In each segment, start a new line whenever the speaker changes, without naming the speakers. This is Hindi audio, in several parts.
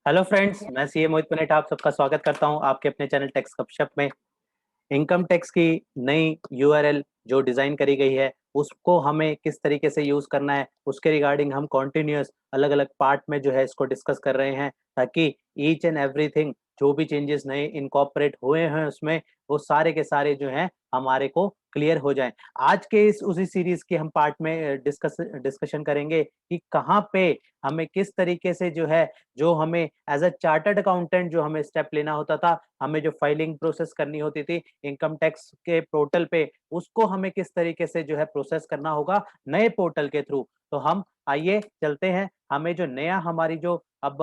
हेलो फ्रेंड्स, मैं सीए मोहित पुनेट आप सबका स्वागत करता हूं आपके अपने चैनल टैक्स गपशप में। इनकम टैक्स की नई यूआरएल जो डिजाइन करी गई है उसको हमें किस तरीके से यूज करना है उसके रिगार्डिंग हम कॉन्टिन्यूअस अलग अलग पार्ट में जो है इसको डिस्कस कर रहे हैं, ताकि ईच एंड एवरीथिंग जो भी चेंजेस नए इनकॉर्पोरेट हुए हैं उसमें वो सारे के सारे जो हैं हमारे को क्लियर हो जाएं। आज के इस उसी सीरीज के हम पार्ट में डिस्कशन करेंगे कि कहाँ पे हमें किस तरीके से जो है, जो हमें एज अ चार्टर्ड अकाउंटेंट जो हमें स्टेप लेना होता था, हमें जो फाइलिंग प्रोसेस करनी होती थी इनकम टैक्स के पोर्टल पे, उसको हमें किस तरीके से जो है प्रोसेस करना होगा नए पोर्टल के थ्रू। तो हम आइए चलते हैं, हमें जो नया हमारी जो अब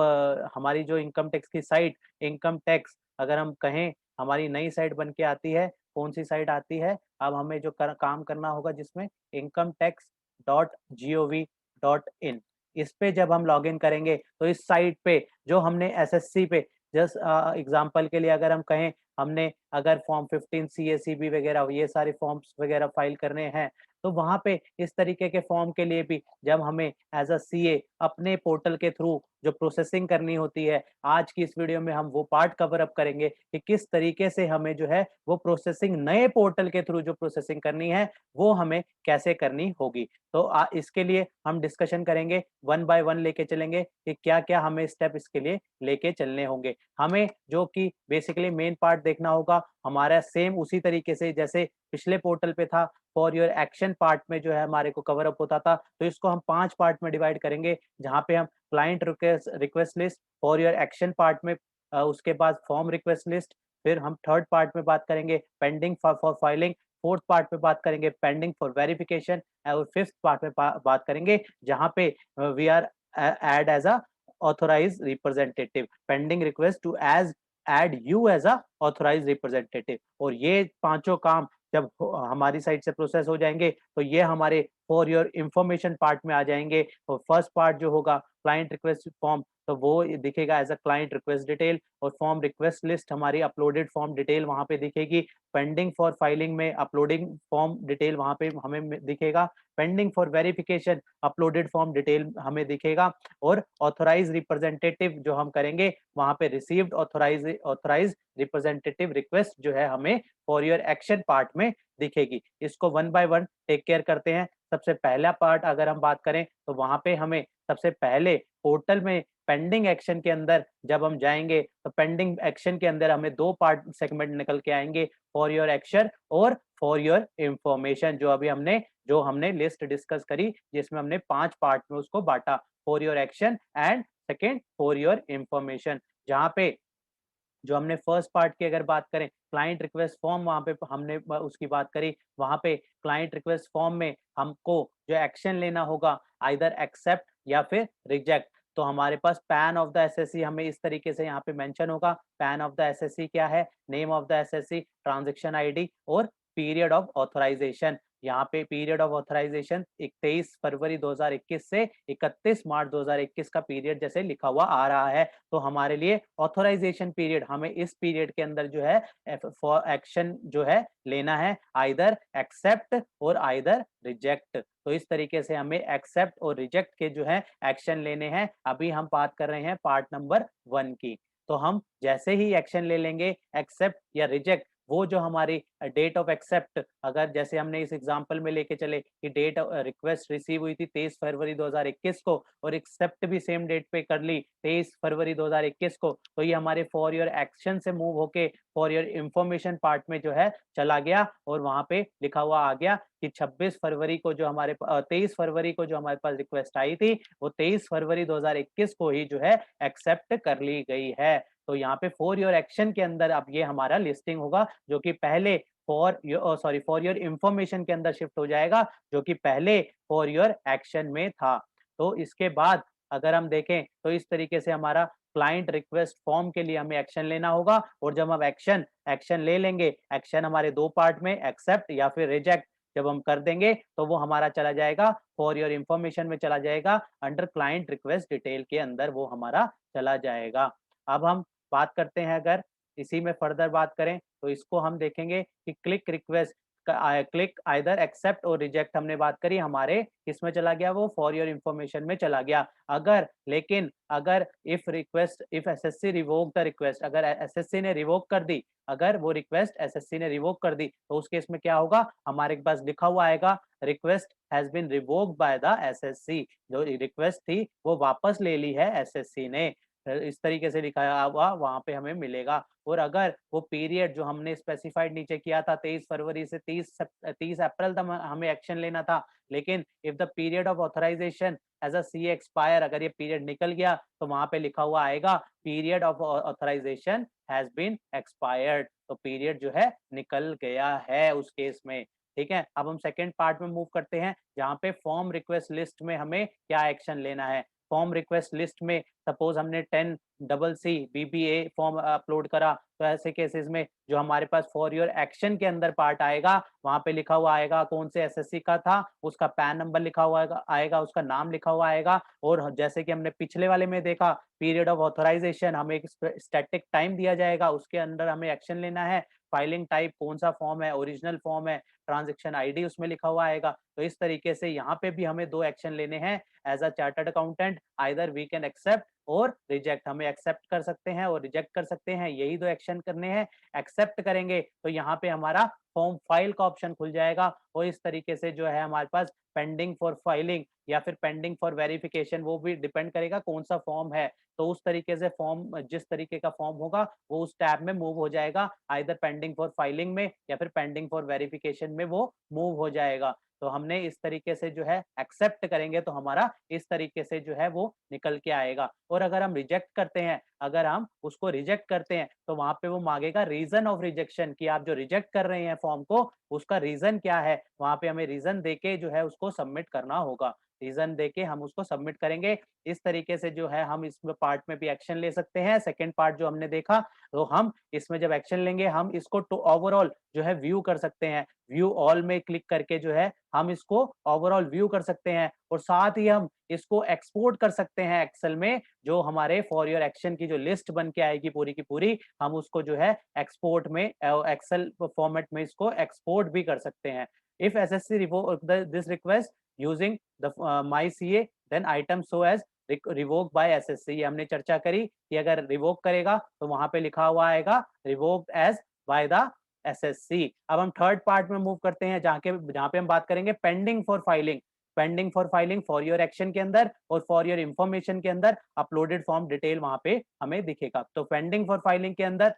हमारी जो इनकम टैक्स की साइट, इनकम टैक्स अगर हम कहें हमारी नई साइट बन के आती है, कौन सी साइट आती है, अब हमें जो काम करना होगा जिसमें incometax.gov.in, इस पे जब हम लॉगिन करेंगे तो इस साइट पे जो हमने एसएससी पे जस्ट एग्जांपल के लिए अगर हम कहें, हमने अगर फॉर्म 15 सीएसीबी वगैरह ये सारे फॉर्म्स वगैरह फाइल करने हैं, तो वहां पे इस तरीके के फॉर्म के लिए भी जब हमें एज अ सीए अपने पोर्टल के थ्रू जो प्रोसेसिंग करनी होती है, आज की इस वीडियो में हम वो पार्ट कवर अप करेंगे कि किस तरीके से हमें जो है वो प्रोसेसिंग नए पोर्टल के थ्रू जो प्रोसेसिंग करनी है वो हमें कैसे करनी होगी। तो इसके लिए हम डिस्कशन करेंगे, वन बाय वन लेके चलेंगे कि क्या क्या हमें स्टेप इसके लिए लेके चलने होंगे। हमें जो कि बेसिकली मेन पार्ट देखना होगा हमारा सेम उसी तरीके से जैसे पिछले पोर्टल पे था, फॉर योर एक्शन पार्ट में जो है हमारे को कवर अप होता था, तो इसको हम 5 पार्ट में डिवाइड करेंगे, जहाँ पे हम client request list for your action part में, उसके बाद फॉर्म रिक्वेस्ट लिस्ट, फिर हम थर्ड पार्ट में बात करेंगे pending for filing, fourth part में बात करेंगे पेंडिंग फॉर वेरिफिकेशन, और फिफ्थ पार्ट में बात करेंगे जहाँ पे we are add as a authorized representative, pending request to as add you as a authorized representative। और ये पांचों काम जब हमारी साइड से प्रोसेस हो जाएंगे तो ये हमारे फॉर योर इंफॉर्मेशन पार्ट में आ जाएंगे। और फर्स्ट पार्ट जो होगा क्लाइंट रिक्वेस्ट फॉर्म, तो वो दिखेगा as a client request detail, और फॉर्म रिक्वेस्ट लिस्ट हमारी अपलोडेड फॉर्म डिटेल वहां पे दिखेगी। पेंडिंग फॉर फाइलिंग में अपलोडिंग फॉर्म डिटेल वहां पे हमें दिखेगा। Pending for verification uploaded form detail हमें दिखेगा। और ऑथोराइज रिप्रेजेंटेटिव जो हम करेंगे वहां पे रिसीव्ड ऑथोराइज रिप्रेजेंटेटिव रिक्वेस्ट जो है हमें फॉर योर एक्शन पार्ट में दिखेगी। इसको one by one take care करते हैं। सबसे पहला पार्ट अगर हम बात करें तो वहां पे हमें सबसे पहले पोर्टल में पेंडिंग एक्शन के अंदर जब हम जाएंगे तो पेंडिंग एक्शन के अंदर हमें दो पार्ट सेगमेंट निकल के आएंगे, फॉर योर एक्शन और फॉर योर इंफॉर्मेशन, जो हमने लिस्ट डिस्कस करी जिसमें हमने 5 पार्ट में उसको बांटा, for your action and second for your information. जहाँ पे जो हमने फर्स्ट पार्ट की अगर बात करें क्लाइंट रिक्वेस्ट फॉर्म, वहां पे हमने उसकी बात करी, वहां पे क्लाइंट रिक्वेस्ट फॉर्म में हमको जो एक्शन लेना होगा आइदर एक्सेप्ट या फिर रिजेक्ट। तो हमारे पास पैन ऑफ द एसएससी हमें इस तरीके से यहाँ पे मेंशन होगा, पैन ऑफ द एसएससी क्या है, name of the assessee, transaction ID और पीरियड ऑफ ऑथराइजेशन। यहाँ पे पीरियड ऑफ ऑथराइजेशन 23 फरवरी 2021 से 31 मार्च 2021 का पीरियड जैसे लिखा हुआ आ रहा है। तो हमारे लिए ऑथराइजेशन पीरियड हमें इस पीरियड के अंदर जो है फॉर एक्शन जो है लेना है, आइदर एक्सेप्ट और आइदर रिजेक्ट। तो इस तरीके से हमें एक्सेप्ट और रिजेक्ट के जो है एक्शन लेने हैं। अभी हम बात कर रहे हैं पार्ट नंबर 1 की। तो हम जैसे ही एक्शन ले लेंगे एक्सेप्ट या रिजेक्ट, वो जो हमारी डेट ऑफ एक्सेप्ट, अगर जैसे हमने इस एग्जांपल में लेके चले कि डेट रिक्वेस्ट रिसीव हुई थी 23 फरवरी 2021 को और एक्सेप्ट भी सेम डेट पे कर ली 23 फरवरी 2021 को, तो ये हमारे फॉर योर एक्शन से मूव होके फॉर योर इंफॉर्मेशन पार्ट में जो है चला गया, और वहां पे लिखा हुआ आ गया कि 26 फरवरी को जो 23 फरवरी को जो हमारे पास रिक्वेस्ट आई थी वो 23 फरवरी 2021 को ही जो है एक्सेप्ट कर ली गई है। तो यहाँ पे फॉर योर एक्शन के अंदर अब ये हमारा लिस्टिंग होगा, जो कि पहले फॉर योर इंफॉर्मेशन के अंदर शिफ्ट हो जाएगा, जो कि पहले फॉर योर एक्शन में था। तो इसके बाद अगर हम देखें तो इस तरीके से हमारा क्लाइंट रिक्वेस्ट फॉर्म के लिए हमें एक्शन लेना होगा, और जब हम एक्शन ले लेंगे, एक्शन हमारे दो पार्ट में एक्सेप्ट या फिर रिजेक्ट जब हम कर देंगे तो वो हमारा चला जाएगा फॉर योर इंफॉर्मेशन में, चला जाएगा अंडर क्लाइंट रिक्वेस्ट डिटेल के अंदर वो हमारा चला जाएगा। अब हम बात करते हैं, अगर इसी में फर्दर बात करें तो इसको हम देखेंगे कि click request click either accept और रिजेक्ट हमने बात करी, हमारे किसमें चला गया, वो फॉर योर इंफॉर्मेशन में चला गया। लेकिन अगर if SSC revoke the request, अगर एसएससी ने रिवोक कर दी, अगर वो रिक्वेस्ट एसएससी ने रिवोक कर दी, तो उस केस में क्या होगा, हमारे पास लिखा हुआ आएगा request has been revoked by the SSC. जो रिक्वेस्ट थी वो वापस ले ली है एसएससी ने, इस तरीके से लिखा हुआ वहां पे हमें मिलेगा। और अगर वो पीरियड जो हमने स्पेसिफाइड नीचे किया था 23 फरवरी से 30 अप्रैल तक हमें एक्शन लेना था, लेकिन if the period of authorization as a C expire, अगर ये पीरियड निकल गया तो वहां पे लिखा हुआ आएगा period of authorization has been expired, तो पीरियड जो है निकल गया है उस केस में। ठीक है, अब हम सेकेंड पार्ट में मूव करते हैं, जहाँ पे फॉर्म रिक्वेस्ट लिस्ट में हमें क्या एक्शन लेना है। फॉर्म रिक्वेस्ट लिस्ट में सपोज हमने 10CC BBA फॉर्म अपलोड करा, तो ऐसे केसेस में जो हमारे पास फॉर योर एक्शन के अंदर पार्ट आएगा, वहां पे लिखा हुआ आएगा कौन से एसएससी का था, उसका पैन नंबर लिखा हुआ आएगा, उसका नाम लिखा हुआ आएगा। और जैसे कि हमने पिछले वाले में देखा, पीरियड ऑफ ऑथराइजेशन हमें एक स्टैटिक टाइम दिया जाएगा, उसके अंदर हमें एक्शन लेना है। फाइलिंग टाइप कौन सा फॉर्म है, ओरिजिनल फॉर्म है, ट्रांजेक्शन आईडी उसमें लिखा हुआ आएगा। तो इस तरीके से यहाँ पे भी हमें दो एक्शन लेने हैं as a chartered accountant, either we can accept और रिजेक्ट, हमें एक्सेप्ट कर सकते हैं और रिजेक्ट कर सकते हैं, यही दो एक्शन करने हैं। एक्सेप्ट करेंगे तो यहाँ पे हमारा फॉर्म फाइल का ऑप्शन खुल जाएगा, और इस तरीके से जो है हमारे पास पेंडिंग फॉर फाइलिंग या फिर पेंडिंग फॉर वेरिफिकेशन, वो भी डिपेंड करेगा कौन सा फॉर्म है। तो उस तरीके से फॉर्म, जिस तरीके का फॉर्म होगा वो उस टैब में मूव हो जाएगा, आइदर पेंडिंग फॉर फाइलिंग में या फिर पेंडिंग फॉर वेरिफिकेशन में वो मूव हो जाएगा। तो हमने इस तरीके से जो है एक्सेप्ट करेंगे तो हमारा इस तरीके से जो है वो निकल के आएगा। और अगर हम रिजेक्ट करते हैं, अगर हम उसको रिजेक्ट करते हैं तो वहां पे वो मांगेगा रीजन ऑफ रिजेक्शन, कि आप जो रिजेक्ट कर रहे हैं फॉर्म को उसका रीजन क्या है, वहां पे हमें रीजन देके जो है उसको सबमिट करना होगा। रीजन देके हम उसको सबमिट करेंगे। इस तरीके से जो है हम इस पार्ट में भी एक्शन ले सकते हैं। सेकंड पार्ट जो हमने देखा, तो हम इसमें जब एक्शन लेंगे हम इसको टू ओवरऑल जो है व्यू कर सकते हैं, व्यू ऑल में क्लिक करके जो है हम इसको ओवरऑल व्यू कर सकते हैं, और साथ ही हम इसको एक्सपोर्ट कर सकते हैं एक्सेल में। जो हमारे फॉर योर एक्शन की जो लिस्ट बन के आएगी पूरी की पूरी, हम उसको जो है एक्सपोर्ट में एक्सेल फॉर्मेट में इसको एक्सपोर्ट भी कर सकते हैं। If SSC revoke this request using the my C A, then item so as revoke by SSC, हमने चर्चा करी कि अगर रिवोक करेगा तो वहां पे लिखा हुआ आएगा revoked as by the SSC. अब हम थर्ड पार्ट में मूव करते हैं, जहां पे हम बात करेंगे pending for filing. Pending for filing for your action के अंदर और फॉर योर इंफॉर्मेशन के अंदर अपलोडेड फॉर्म डिटेल वहां पे हमें दिखेगा। तो पेंडिंग फॉर फाइलिंग के अंदर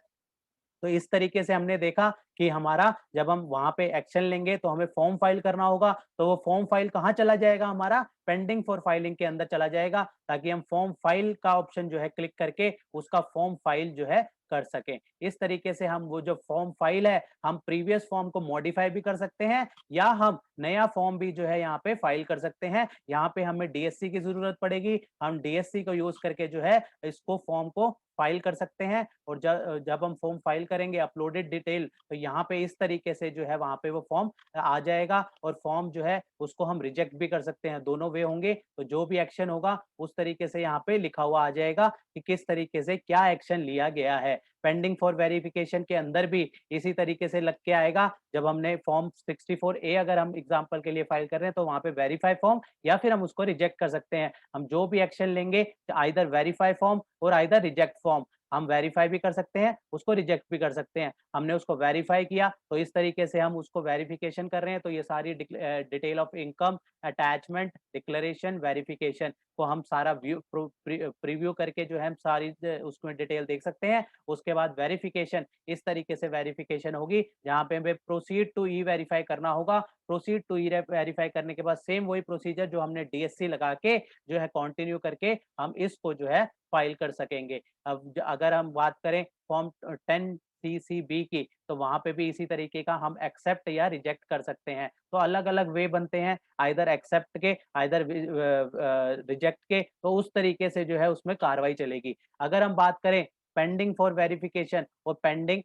तो इस तरीके से हमने देखा कि हमारा जब हम वहां पे एक्शन लेंगे तो हमें फॉर्म फाइल करना होगा, तो वो फॉर्म फाइल कहाँ चला जाएगा, हमारा पेंडिंग फॉर फाइलिंग के अंदर चला जाएगा, ताकि हम फॉर्म फाइल का ऑप्शन जो है क्लिक करके उसका फॉर्म फाइल जो है कर सकें। इस तरीके से हम वो जो फॉर्म फाइल है, हम प्रीवियस फॉर्म को मॉडिफाई भी कर सकते हैं, या हम नया फॉर्म भी जो है यहाँ पे फाइल कर सकते हैं। यहाँ पे हमें डीएससी की जरूरत पड़ेगी, हम डीएससी को यूज करके जो है इसको फॉर्म को फाइल कर सकते हैं। और जब हम फॉर्म फाइल करेंगे अपलोडेड डिटेल, तो यहाँ पे इस तरीके से जो है वहां पे वो फॉर्म आ जाएगा, और फॉर्म जो है उसको हम रिजेक्ट भी कर सकते हैं, दोनों वे होंगे। तो जो भी एक्शन होगा उस तरीके से यहाँ पे लिखा हुआ आ जाएगा कि किस तरीके से क्या एक्शन लिया गया है। पेंडिंग फॉर वेरिफिकेशन के अंदर भी इसी तरीके से लग के आएगा। जब हमने फॉर्म 64A अगर हम एग्जाम्पल के लिए फाइल कर रहे हैं, तो वहां पे वेरीफाई फॉर्म या फिर हम उसको रिजेक्ट कर सकते हैं। हम जो भी एक्शन लेंगे, आइदर वेरीफाई फॉर्म और आइदर रिजेक्ट फॉर्म, हम वेरीफाई भी कर सकते हैं, उसको रिजेक्ट भी कर सकते हैं। हमने उसको वेरीफाई किया तो इस तरीके से हम उसको वेरिफिकेशन कर रहे हैं, तो ये सारी detail of income, attachment, declaration, verification को हम सारा प्रीव्यू करके जो है हम सारी उसमें डिटेल देख सकते हैं। उसके बाद वेरिफिकेशन, इस तरीके से वेरिफिकेशन होगी जहाँ पे हमें प्रोसीड टू ई वेरीफाई करना होगा। प्रोसीड टू ई वेरीफाई करने के बाद सेम वही प्रोसीजर जो हमने डीएससी लगा के जो है कंटिन्यू करके हम इसको जो है फाइल कर सकेंगे। अब अगर हम बात करें फॉर्म 10CCB की, तो वहां पे भी इसी तरीके का हम एक्सेप्ट या रिजेक्ट कर सकते हैं। तो अलग अलग वे बनते हैं, आइदर एक्सेप्ट के, आइदर रिजेक्ट के, तो उस तरीके से जो है उसमें कार्रवाई चलेगी। अगर हम बात करें पेंडिंग फॉर वेरिफिकेशन और pending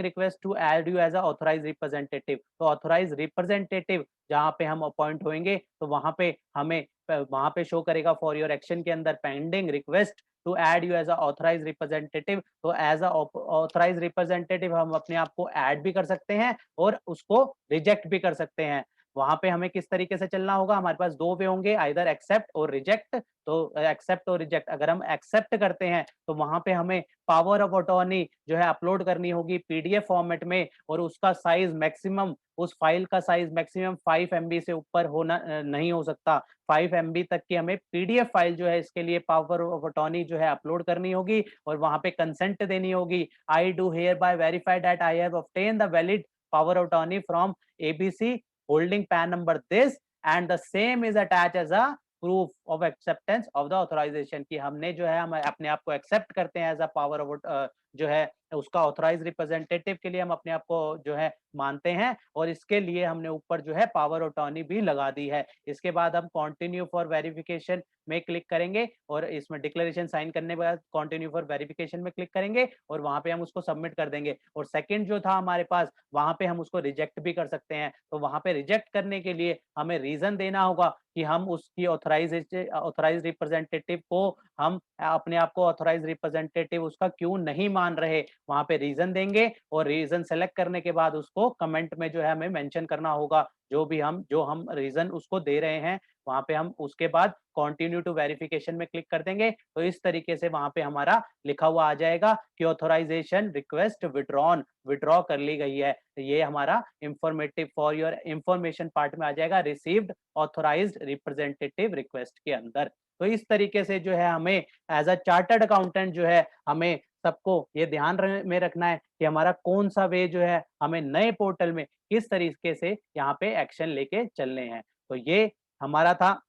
request to add you as authorize representative, तो ऑथराइज रिप्रेजेंटेटिव जहां पे हम अपॉइंट होंगे, तो वहां पे हमें वहां पे शो करेगा फॉर योर एक्शन के अंदर pending request to add you as a authorized representative. तो एज अ ऑथराइज्ड रिप्रेजेंटेटिव हम अपने आप को ऐड भी कर सकते हैं और उसको रिजेक्ट भी कर सकते हैं। वहां पे हमें किस तरीके से चलना होगा, हमारे पास दो वे होंगे, आइदर एक्सेप्ट और रिजेक्ट। तो एक्सेप्ट और रिजेक्ट, अगर हम एक्सेप्ट करते हैं तो वहां पे हमें पावर ऑफ अटॉर्नी जो है अपलोड करनी होगी पीडीएफ फॉर्मेट में, और उसका साइज मैक्सिमम, उस फाइल का साइज मैक्सिमम 5 MB से ऊपर होना नहीं हो सकता। 5 MB तक की हमें पीडीएफ फाइल जो है इसके लिए पावर ऑफ अटॉर्नी जो है अपलोड करनी होगी, और वहां पे कंसेंट देनी होगी। I do here bye verify that I have obtain the valid power of attorney from ABC holding PAN number this, and the same is attached as a proof of acceptance of the authorization। कि हमने जो है हम अपने आप को एक्सेप्ट करते हैं एज अ पावर ऑफ जो है उसका ऑथराइज रिप्रेजेंटेटिव के लिए हम अपने आप को जो है मानते हैं, और इसके लिए हमने ऊपर जो है पावर ऑफ अटॉर्नी भी लगा दी है। इसके बाद हम कंटिन्यू फॉर वेरिफिकेशन में क्लिक करेंगे, और इसमें डिक्लेरेशन साइन करने के बाद कंटिन्यू फॉर वेरिफिकेशन में क्लिक करेंगे, और वहां पे हम उसको सबमिट कर देंगे। और सेकंड जो था हमारे पास, वहां पे हम उसको रिजेक्ट भी कर सकते हैं। तो वहां पे रिजेक्ट करने के लिए हमें रीजन देना होगा कि हम उसकी ऑथराइज रिप्रेजेंटेटिव को, हम अपने आप को ऑथराइज रिप्रेजेंटेटिव उसका क्यों नहीं मान रहे, वहां पे रीजन देंगे। और रीजन सेलेक्ट करने के बाद उसको कमेंट में जो है हमें मेंशन करना होगा, जो हम रीजन उसको दे रहे हैं। वहां पे हम उसके बाद कंटिन्यू टू वेरिफिकेशन में क्लिक कर देंगे। तो इस तरीके से वहां पे हमारा लिखा हुआ आ जाएगा कि ऑथराइजेशन रिक्वेस्ट विड्रॉन, विड्रॉ कर ली गई है। ये हमारा informative for your information part में आ जाएगा, रिसीव्ड ऑथराइज्ड रिप्रेजेंटेटिव रिक्वेस्ट के अंदर। तो इस तरीके से जो है हमें एज अ चार्टर्ड अकाउंटेंट जो है हमें सबको ये ध्यान में रखना है कि हमारा कौन सा वे जो है हमें नए पोर्टल में किस तरीके से यहाँ पे एक्शन लेके चलने हैं। तो ये हमारा था,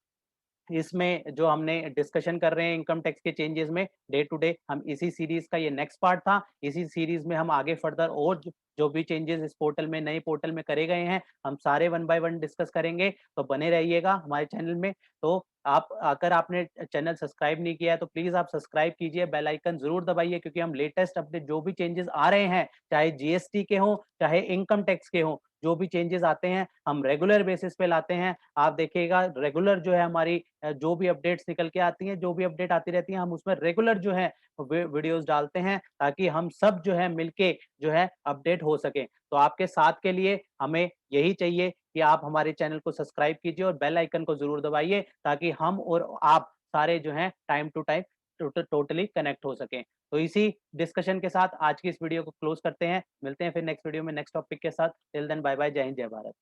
इसमें जो हमने डिस्कशन कर रहे हैं इनकम टैक्स के चेंजेस में डे टू डे, हम इसी सीरीज का ये नेक्स्ट पार्ट था। इसी सीरीज में हम आगे फर्दर और जो भी चेंजेस इस पोर्टल में, नए पोर्टल में करे गए हैं, हम सारे वन बाय वन डिस्कस करेंगे। तो बने रहिएगा हमारे चैनल में। तो आप, अगर आपने चैनल सब्सक्राइब नहीं किया है तो प्लीज आप सब्सक्राइब कीजिए, बेल आइकन जरूर दबाइए, क्योंकि हम लेटेस्ट अपडेट जो भी चेंजेस आ रहे हैं, चाहे जीएसटी के हों चाहे इनकम टैक्स के हों, जो भी चेंजेस आते हैं हम रेगुलर बेसिस पे लाते हैं। आप देखिएगा रेगुलर जो है हमारी जो भी अपडेट्स निकल के आती हैं, जो भी अपडेट आती रहती है, हम उसमें रेगुलर जो है वीडियोस डालते हैं, ताकि हम सब जो है मिलके जो है अपडेट हो सके। तो आपके साथ के लिए हमें यही चाहिए कि आप हमारे चैनल को सब्सक्राइब कीजिए और बेल आइकन को जरूर दबाइए, ताकि हम और आप सारे जो हैं time to time totally connect हो सकें। तो इसी डिस्कशन के साथ आज की इस वीडियो को क्लोज करते हैं। मिलते हैं फिर नेक्स्ट वीडियो में नेक्स्ट टॉपिक के साथ। टिल देन बाय बाय, जय हिंद जय भारत।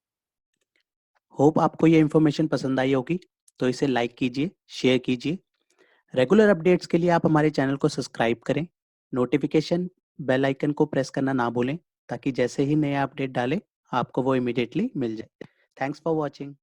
होप आपको ये इन्फॉर्मेशन पसंद आई होगी, तो इसे लाइक कीजिए, शेयर कीजिए। रेगुलर अपडेट्स के लिए आप हमारे चैनल को सब्सक्राइब करें। नोटिफिकेशन बेल आइकन को प्रेस करना ना भूलें, ताकि जैसे ही नया अपडेट डालें आपको वो इमीडिएटली मिल जाए। Thanks for watching.